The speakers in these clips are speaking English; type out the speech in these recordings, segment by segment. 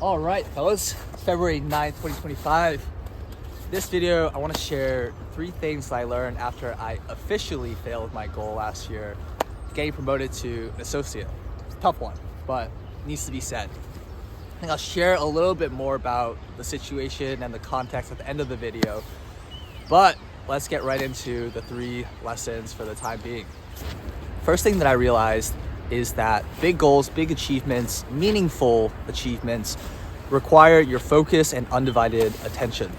All right, fellas, February 9th, 2025. This video, I want to share 3 things that I learned after I officially failed my goal last year, getting promoted to an associate. It's a tough one, but it needs to be said. I think I'll share a little bit more about the situation and the context at the end of the video, but let's get right into the 3 lessons for the time being. First thing that I realized is that big goals, big achievements, meaningful achievements require your focus and undivided attention.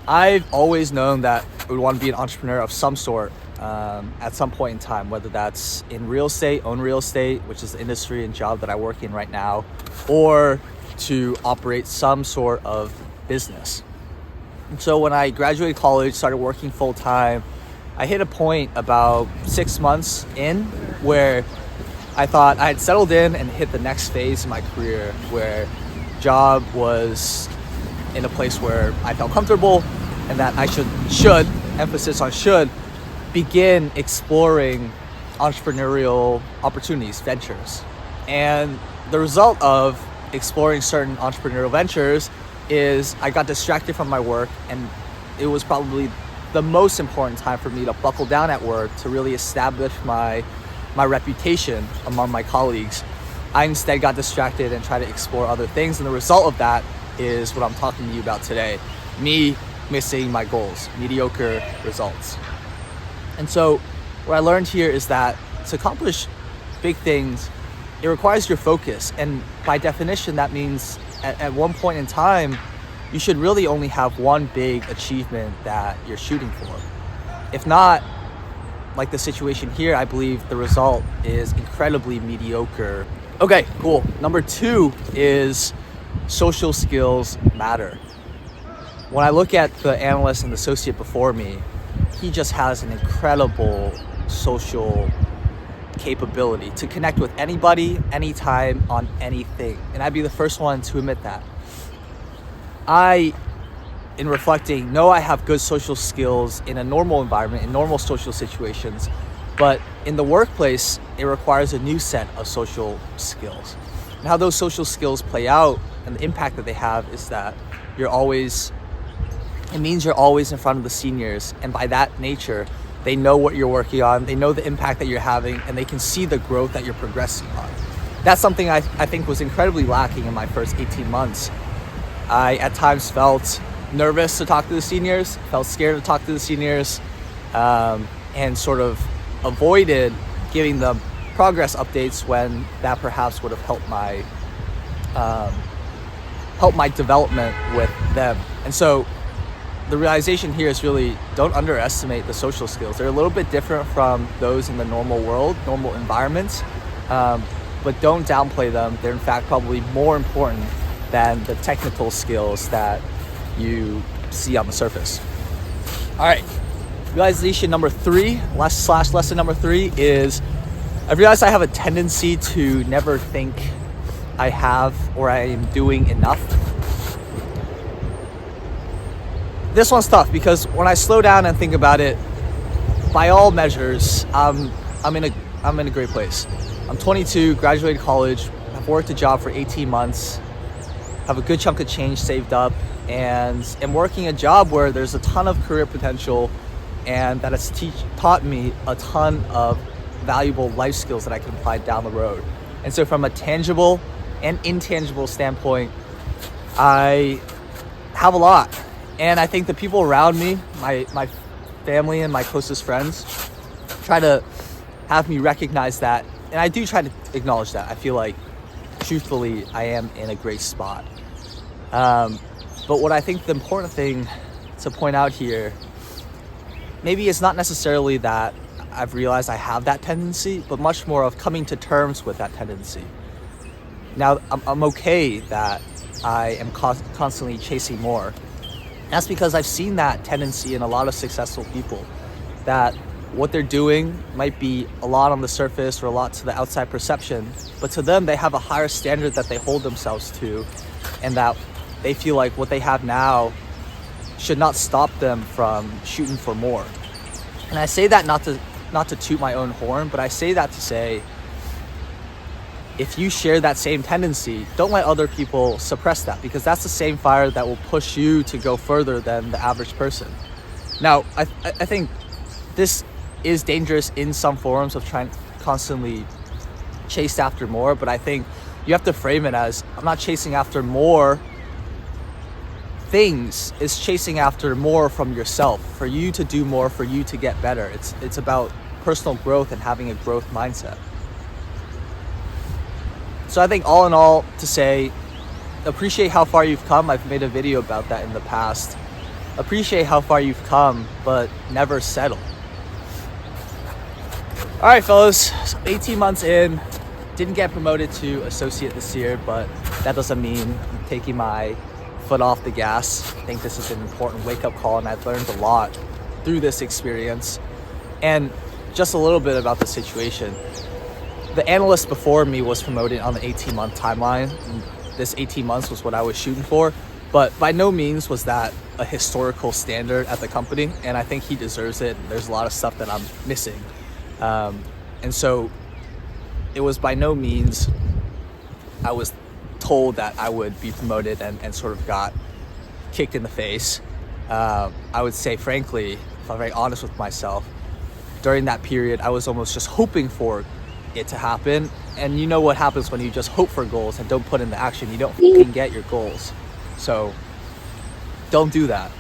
I've always known that I would want to be an entrepreneur of some sort at some point in time, whether that's in real estate, own real estate, which is the industry and job that I work in right now, or to operate some sort of business. And so when I graduated college, started working full time, I hit a point about 6 months in where I thought I had settled in and hit the next phase in my career where job was in a place where I felt comfortable and that I should, emphasis on should, begin exploring entrepreneurial opportunities, ventures. And the result of exploring certain entrepreneurial ventures is I got distracted from my work, and it was probably the most important time for me to buckle down at work to really establish my reputation among my colleagues. I instead got distracted and tried to explore other things, and the result of that is what I'm talking to you about today. Me missing my goals, mediocre results. And so what I learned here is that to accomplish big things, it requires your focus. And by definition, that means at one point in time, you should really only have one big achievement that you're shooting for. If not, like the situation here, I believe the result is incredibly mediocre. Okay, cool. Number 2 is social skills matter. When I look at the analyst and the associate before me, he just has an incredible social capability to connect with anybody, anytime, on anything. And I'd be the first one to admit that. I, in reflecting, know I have good social skills in a normal environment, in normal social situations, but in the workplace, it requires a new set of social skills. And how those social skills play out and the impact that they have is that it means you're always in front of the seniors, and by that nature, they know what you're working on, they know the impact that you're having, and they can see the growth that you're progressing on. That's something I think was incredibly lacking in my first 18 months. I at times felt nervous to talk to the seniors, felt scared to talk to the seniors, and sort of avoided giving them progress updates when that perhaps would have helped my development with them. And so the realization here is really don't underestimate the social skills. They're a little bit different from those in the normal world, normal environments, but don't downplay them. They're in fact probably more important than the technical skills that you see on the surface. All right, realization number 3, lesson number 3 is I've realized I have a tendency to never think I have or I am doing enough. This one's tough because when I slow down and think about it, by all measures, I'm in a great place. I'm 22, graduated college, I've worked a job for 18 months, have a good chunk of change saved up, and am working a job where there's a ton of career potential and that has taught me a ton of valuable life skills that I can apply down the road. And so from a tangible and intangible standpoint, I have a lot. And I think the people around me, my family and my closest friends, try to have me recognize that. And I do try to acknowledge that. I feel like, truthfully, I am in a great spot. But what I think the important thing to point out here, maybe it's not necessarily that I've realized I have that tendency, but much more of coming to terms with that tendency. Now, I'm okay that I am constantly chasing more. That's because I've seen that tendency in a lot of successful people, that what they're doing might be a lot on the surface or a lot to the outside perception, but to them, they have a higher standard that they hold themselves to, and that they feel like what they have now should not stop them from shooting for more. And I say that not to toot my own horn, but I say that to say if you share that same tendency, don't let other people suppress that, because that's the same fire that will push you to go further than the average person. Now, I think this is dangerous in some forums of trying to constantly chase after more, but I think you have to frame it as, I'm not chasing after more things, it's chasing after more from yourself, for you to do more, for you to get better. It's about personal growth and having a growth mindset. So I think all in all, to say, appreciate how far you've come. I've made a video about that in the past. Appreciate how far you've come, but never settle. All right, fellas, so 18 months in, didn't get promoted to associate this year, but that doesn't mean I'm taking my foot off the gas. I think this is an important wake-up call, and I've learned a lot through this experience. And just a little bit about the situation. The analyst before me was promoted on the 18-month timeline. And this 18 months was what I was shooting for, but by no means was that a historical standard at the company, and I think he deserves it. There's a lot of stuff that I'm missing. And so it was by no means I was told that I would be promoted and sort of got kicked in the face. I would say, frankly, if I'm very honest with myself, during that period, I was almost just hoping for it to happen. And you know what happens when you just hope for goals and don't put in the action? You don't fucking get your goals. So don't do that.